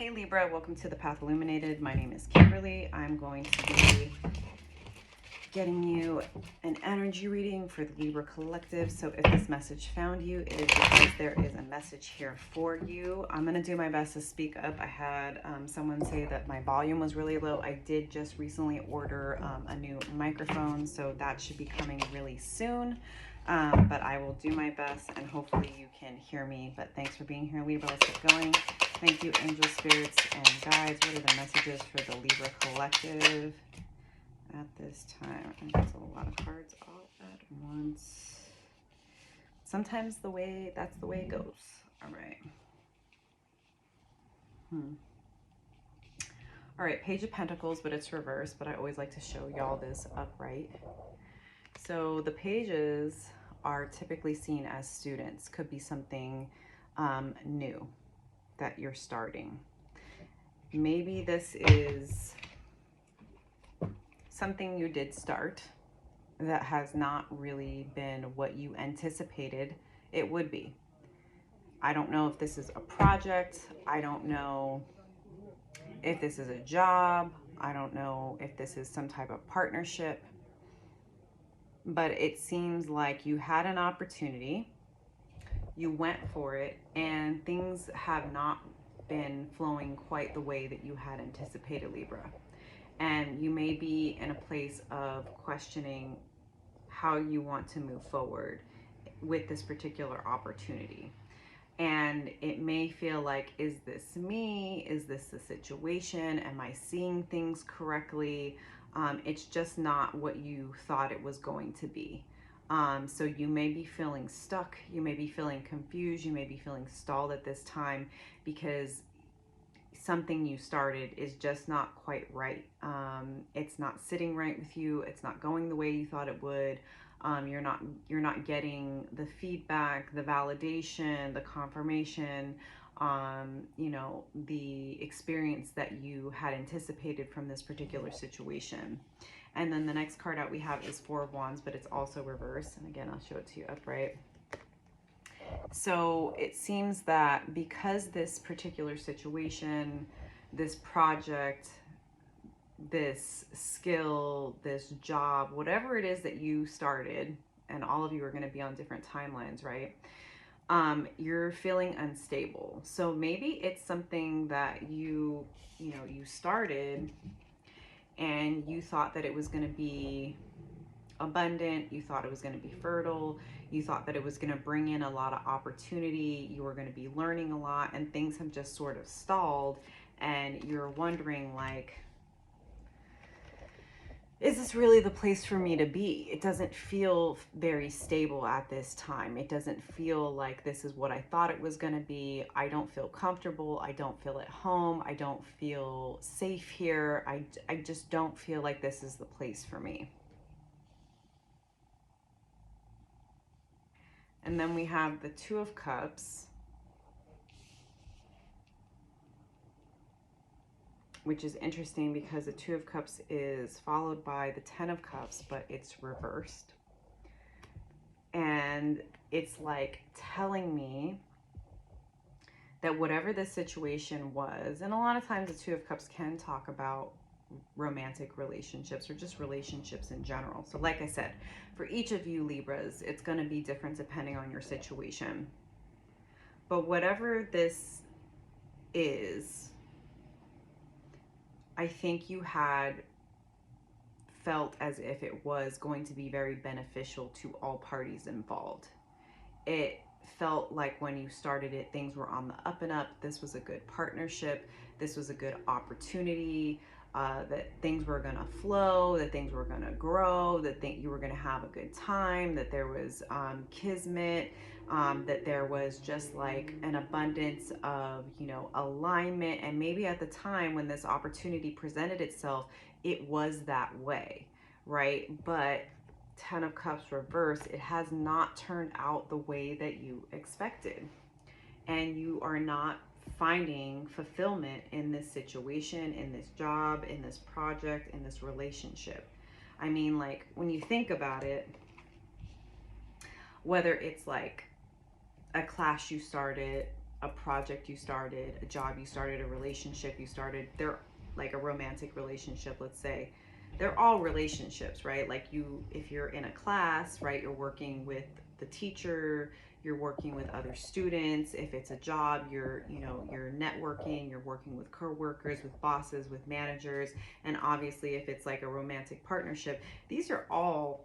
Hey Libra, welcome to the Path Illuminated. My name is Kimberly. I'm going to be getting you an energy reading for the Libra collective. So if this message found you, it is because there is a message here for you. I'm going to do my best to speak up. I had someone say that my volume was really low. I did just recently order a new microphone, so that should be coming really soon. But I will do my best and hopefully you can hear me. But thanks for being here, Libra. Let's get going. Thank you, angel spirits and guides. What are the messages for the Libra collective at this time? And that's a lot of cards all at once. Sometimes that's the way it goes. All right. All right, Page of Pentacles, but it's reversed, but I always like to show y'all this upright. So the pages are typically seen as students. Could be something new that you're starting. Maybe this is something you did start that has not really been what you anticipated it would be. I don't know if this is a project. I don't know if this is a job. I don't know if this is some type of partnership. But it seems like you had an opportunity, you went for it, and things have not been flowing quite the way that you had anticipated, Libra. And you may be in a place of questioning how you want to move forward with this particular opportunity. And it may feel like, is this me? Is this the situation? Am I seeing things correctly? It's just not what you thought it was going to be. So you may be feeling stuck. You may be feeling confused. You may be feeling stalled at this time because something you started is just not quite right. It's not sitting right with you. It's not going the way you thought it would. You're not getting the feedback, the validation, the confirmation, the experience that you had anticipated from this particular situation. And then the next card out we have is Four of Wands, but it's also reversed. And again, I'll show it to you upright. So it seems that because this particular situation, this project, this skill, this job, whatever it is that you started, and all of you are going to be on different timelines, right? You're feeling unstable. So maybe it's something that you started and you thought that it was going to be abundant, you thought it was going to be fertile, you thought that it was going to bring in a lot of opportunity, you were going to be learning a lot, and things have just sort of stalled, and you're wondering, like, is this really the place for me to be? It doesn't feel very stable at this time. It doesn't feel like this is what I thought it was going to be. I don't feel comfortable. I don't feel at home. I don't feel safe here. I just don't feel like this is the place for me. And then we have the Two of Cups, which is interesting because the Two of Cups is followed by the Ten of Cups, but it's reversed. And it's like telling me that whatever this situation was, and a lot of times the Two of Cups can talk about romantic relationships or just relationships in general. So like I said, for each of you Libras, it's going to be different depending on your situation. But whatever this is, I think you had felt as if it was going to be very beneficial to all parties involved. It felt like when you started it, things were on the up and up. This was a good partnership. This was a good opportunity. That things were going to flow, that things were going to grow, that you were going to have a good time, that there was kismet, that there was just like an abundance of, alignment. And maybe at the time when this opportunity presented itself, it was that way, right? But Ten of Cups reversed, it has not turned out the way that you expected. And you are not finding fulfillment in this situation, in this job, in this project, in this relationship. I mean, like, when you think about it, whether it's like a class you started, a project you started, a job you started, a relationship you started. They're like a romantic relationship, let's say. They're all relationships, right? Like you, if you're in a class, right, you're working with the teacher, you're working with other students. If it's a job, you're, you know, you're networking, you're working with coworkers, with bosses, with managers. And obviously if it's like a romantic partnership, these are all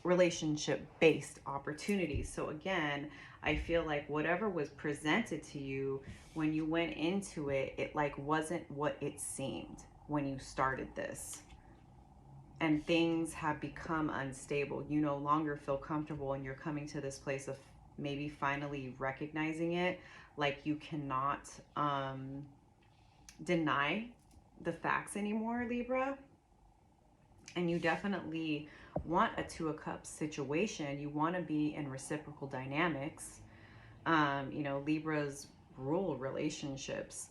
relationship based opportunities. So again, I feel like whatever was presented to you when you went into it, it like wasn't what it seemed when you started this. And things have become unstable. You no longer feel comfortable, and you're coming to this place of maybe finally recognizing it. Like you cannot deny the facts anymore, Libra. And you definitely want a Two of Cups situation. You want to be in reciprocal dynamics. You know, Libras rule relationships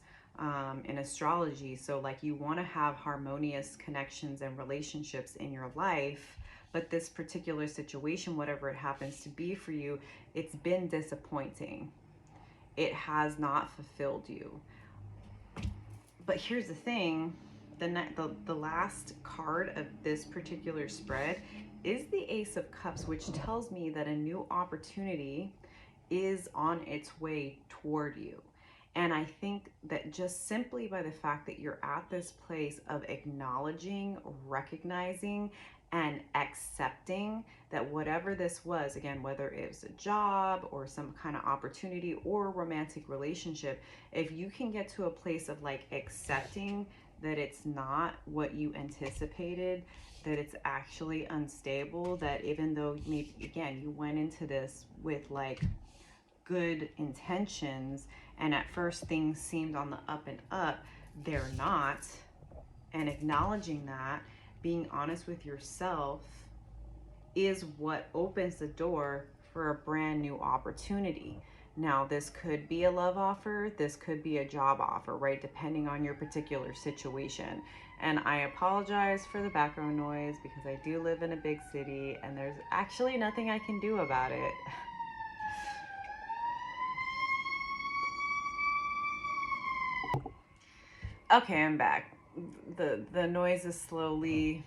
in astrology. So like you want to have harmonious connections and relationships in your life. But this particular situation, whatever it happens to be for you, it's been disappointing. It has not fulfilled you. But here's the thing, the last card of this particular spread is the Ace of Cups, which tells me that a new opportunity is on its way toward you. And I think that just simply by the fact that you're at this place of acknowledging, recognizing, and accepting that whatever this was, again, whether it was a job or some kind of opportunity or a romantic relationship, if you can get to a place of like accepting that it's not what you anticipated, that it's actually unstable, that even though maybe, again, you went into this with like good intentions and at first things seemed on the up and up, they're not. And acknowledging that, being honest with yourself, is what opens the door for a brand new opportunity. Now, this could be a love offer, this could be a job offer, right? Depending on your particular situation. And I apologize for the background noise because I do live in a big city and there's actually nothing I can do about it. Okay, I'm back. The noise is slowly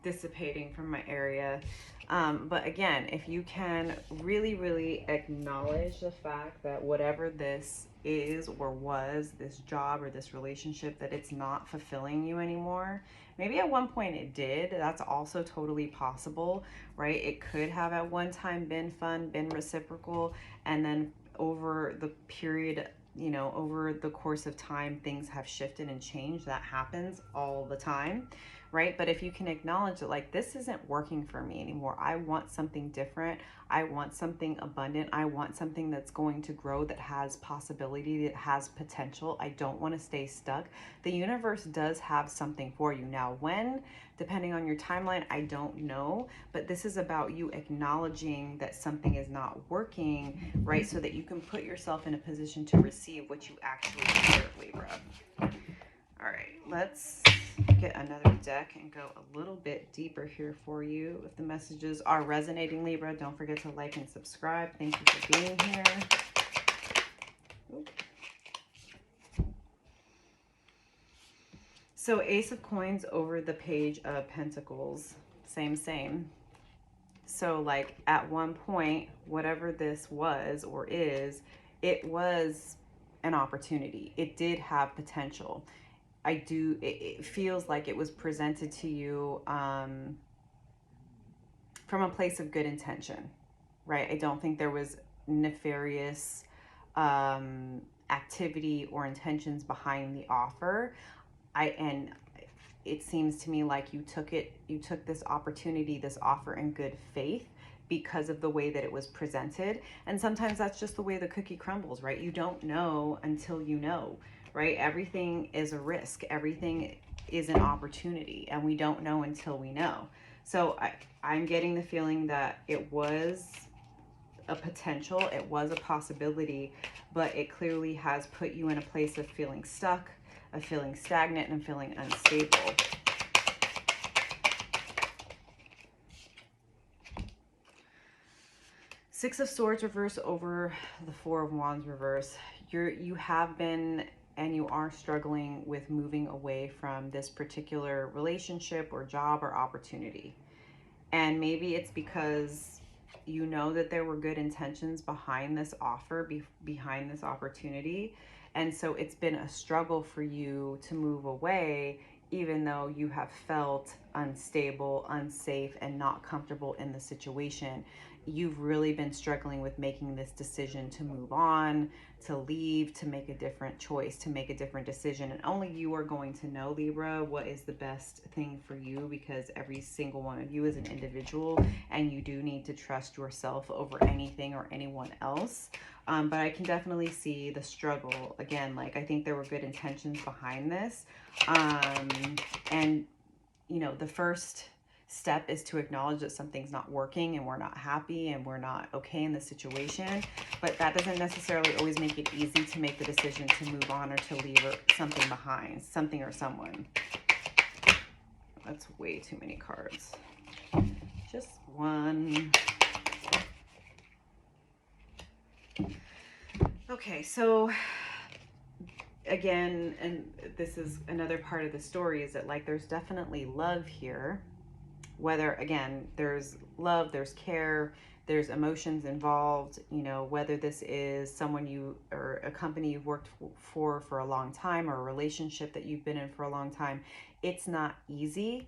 dissipating from my area. But again, if you can really acknowledge the fact that whatever this is or was, this job or this relationship, that it's not fulfilling you anymore. Maybe at one point it did. That's also totally possible, right? It could have at one time been fun, been reciprocal, and then over the period, you know, over the course of time, things have shifted and changed. That happens all the time, right? But if you can acknowledge that, like, this isn't working for me anymore. I want something different. I want something abundant. I want something that's going to grow, that has possibility, that has potential. I don't want to stay stuck. The universe does have something for you. Now, when, depending on your timeline, I don't know, but this is about you acknowledging that something is not working, right? So that you can put yourself in a position to receive what you actually deserve, Libra. All right, let's get another deck and go a little bit deeper here for you. If the messages are resonating, Libra, don't forget to like and subscribe. Thank you for being here. Oop. So Ace of Coins over the Page of Pentacles. Same. So like at one point, whatever this was or is, it was an opportunity. It did have potential. It feels like it was presented to you from a place of good intention, right? I don't think there was nefarious activity or intentions behind the offer. And it seems to me like you took this opportunity, this offer in good faith because of the way that it was presented. And sometimes that's just the way the cookie crumbles, right? You don't know until you know, right? Everything is a risk. Everything is an opportunity, and we don't know until we know. So I'm getting the feeling that it was a potential, it was a possibility, but it clearly has put you in a place of feeling stuck, of feeling stagnant, and feeling unstable. Six of Swords reverse over the Four of Wands reverse. you have been and you are struggling with moving away from this particular relationship or job or opportunity. And maybe it's because you know that there were good intentions behind this offer, behind this opportunity. And so it's been a struggle for you to move away, even though you have felt unstable, unsafe, and not comfortable in the situation. You've really been struggling with making this decision to move on, to leave, to make a different choice, to make a different decision. And only you are going to know, Libra, what is the best thing for you, because every single one of you is an individual and you do need to trust yourself over anything or anyone else. But I can definitely see the struggle. Again, like, I think there were good intentions behind this. And, you know, the first step is to acknowledge that something's not working and we're not happy and we're not okay in the situation. But that doesn't necessarily always make it easy to make the decision to move on or to leave something behind, something or someone. That's way too many cards. Just one. Okay, so again, and this is another part of the story, is that, like, there's definitely love here. Whether, again, there's love, there's care, there's emotions involved, you know, whether this is someone you, or a company you've worked for a long time, or a relationship that you've been in for a long time. It's not easy,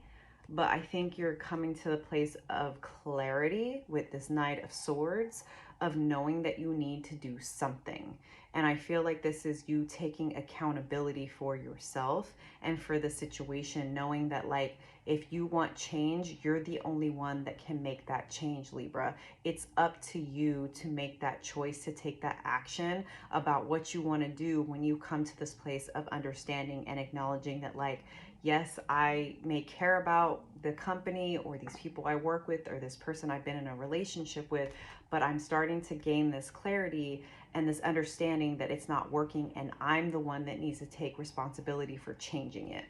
but I think you're coming to the place of clarity with this Knight of Swords, of knowing that you need to do something. And I feel like this is you taking accountability for yourself and for the situation, knowing that, like, if you want change, you're the only one that can make that change, Libra. It's up to you to make that choice, to take that action about what you want to do when you come to this place of understanding and acknowledging that, like, yes, I may care about the company or these people I work with or this person I've been in a relationship with, but I'm starting to gain this clarity and this understanding that it's not working, and I'm the one that needs to take responsibility for changing it.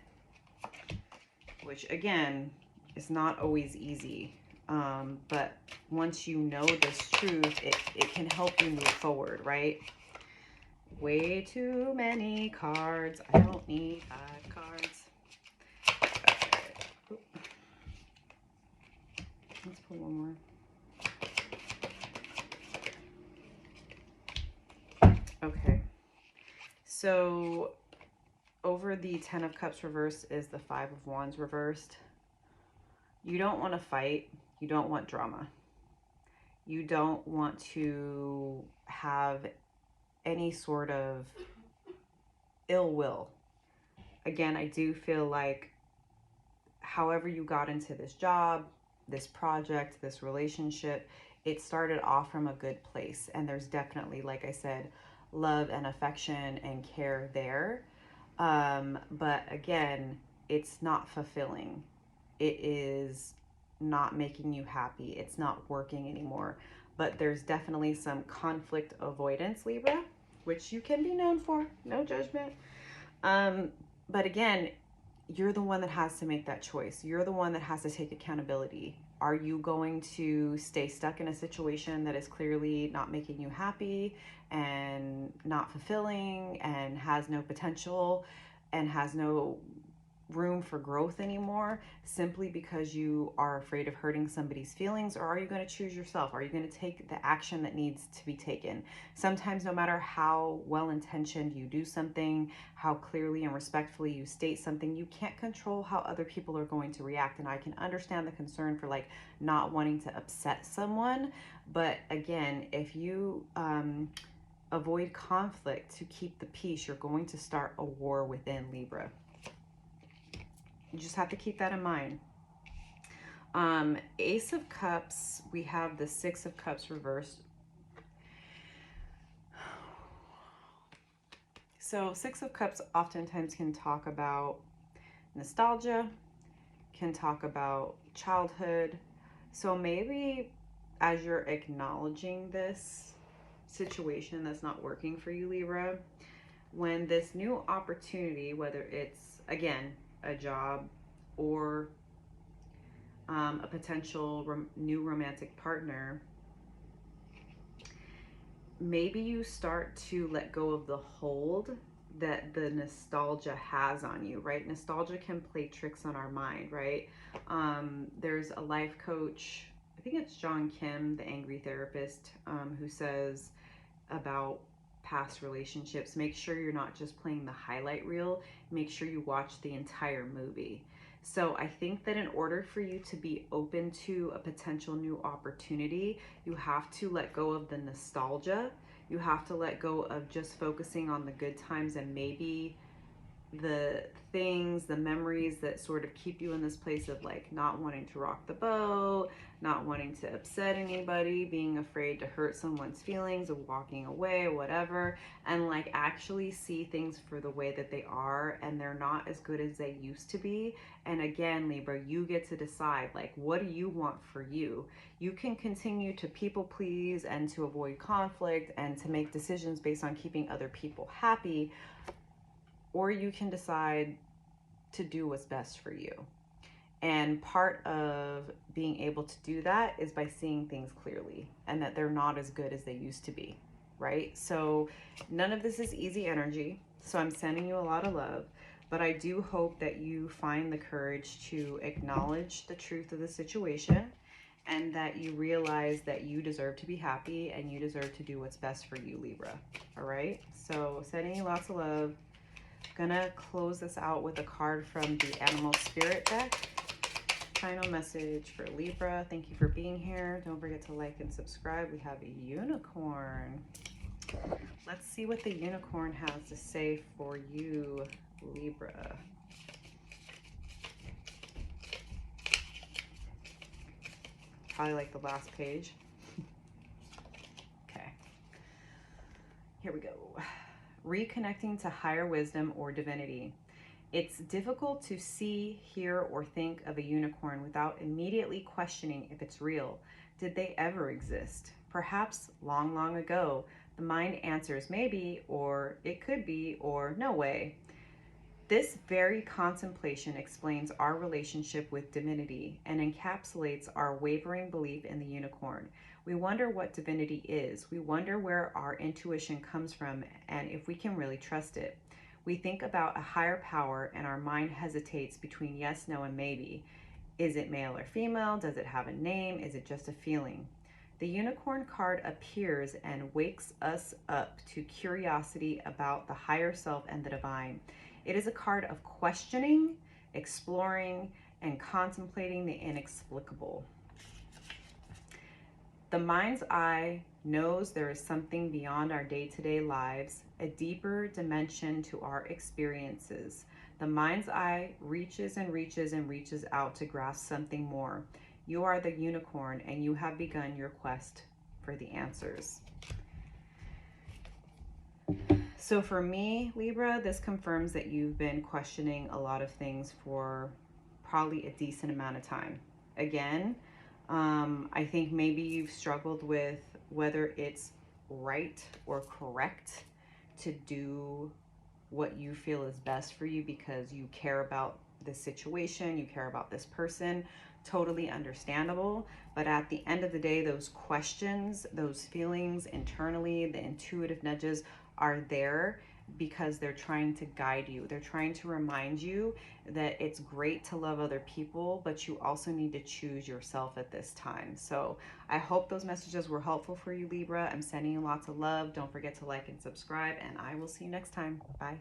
Which, again, is not always easy. But once you know this truth, it can help you move forward, right? Way too many cards. I don't need 5 cards. Okay. Let's pull one more. Okay. So over the 10 of Cups reversed is the 5 of Wands reversed. You don't want to fight. You don't want drama. You don't want to have any sort of ill will. Again, I do feel like however you got into this job, this project, this relationship, it started off from a good place. And there's definitely, like I said, love and affection and care there. But again, it's not fulfilling. It is not making you happy. It's not working anymore. But there's definitely some conflict avoidance, Libra, which you can be known for. No judgment. But again, you're the one that has to make that choice. You're the one that has to take accountability. Are you going to stay stuck in a situation that is clearly not making you happy and not fulfilling and has no potential and has no room for growth anymore, simply because you are afraid of hurting somebody's feelings? Or are you going to choose yourself? Are you going to take the action that needs to be taken? Sometimes, no matter how well-intentioned you do something, how clearly and respectfully you state something, you can't control how other people are going to react. And I can understand the concern for, like, not wanting to upset someone. But again, if you avoid conflict to keep the peace, you're going to start a war within, Libra. You just have to keep that in mind. Ace of Cups, we have the 6 of Cups reversed. So 6 of Cups oftentimes can talk about nostalgia, can talk about childhood. So maybe as you're acknowledging this situation that's not working for you, Libra, when this new opportunity, whether it's, again, a job or a potential new romantic partner, maybe you start to let go of the hold that the nostalgia has on you, right? Nostalgia can play tricks on our mind, right? There's a life coach, I think it's John Kim, the angry therapist, who says about past relationships, make sure you're not just playing the highlight reel, make sure you watch the entire movie. So I think that in order for you to be open to a potential new opportunity, you have to let go of the nostalgia. You have to let go of just focusing on the good times and maybe the things, the memories that sort of keep you in this place of like not wanting to rock the boat, not wanting to upset anybody, being afraid to hurt someone's feelings, of walking away, whatever, and like actually see things for the way that they are and they're not as good as they used to be. And again, Libra, you get to decide like, what do you want for you? You can continue to people please and to avoid conflict and to make decisions based on keeping other people happy, or you can decide to do what's best for you. And part of being able to do that is by seeing things clearly and that they're not as good as they used to be, right? So none of this is easy energy. So I'm sending you a lot of love, but I do hope that you find the courage to acknowledge the truth of the situation and that you realize that you deserve to be happy and you deserve to do what's best for you, Libra. All right? So sending you lots of love. Gonna close this out with a card from the Animal Spirit deck. Final message for Libra. Thank you for being here. Don't forget to like and subscribe. We have a unicorn. Let's see what the unicorn has to say for you, Libra. Probably like the last page. Okay. Here we go. Reconnecting to higher wisdom or divinity. It's difficult to see, hear, or think of a unicorn without immediately questioning if it's real. Did they ever exist? Perhaps long, long ago. The mind answers maybe, or it could be, or no way. This very contemplation explains our relationship with divinity and encapsulates our wavering belief in the unicorn. We wonder what divinity is. We wonder where our intuition comes from and if we can really trust it. We think about a higher power and our mind hesitates between yes, no, and maybe. Is it male or female? Does it have a name? Is it just a feeling? The unicorn card appears and wakes us up to curiosity about the higher self and the divine. It is a card of questioning, exploring, and contemplating the inexplicable. The mind's eye knows there is something beyond our day-to-day lives, a deeper dimension to our experiences. The mind's eye reaches and reaches and reaches out to grasp something more. You are the unicorn, and you have begun your quest for the answers. So for me, Libra, this confirms that you've been questioning a lot of things for probably a decent amount of time. Again, I think maybe you've struggled with whether it's right or correct to do what you feel is best for you because you care about this situation, you care about this person. Totally understandable. But at the end of the day, those questions, those feelings internally, the intuitive nudges are there because they're trying to guide you. They're trying to remind you that it's great to love other people, but you also need to choose yourself at this time. So I hope those messages were helpful for you, Libra. I'm sending you lots of love. Don't forget to like and subscribe, and I will see you next time. Bye.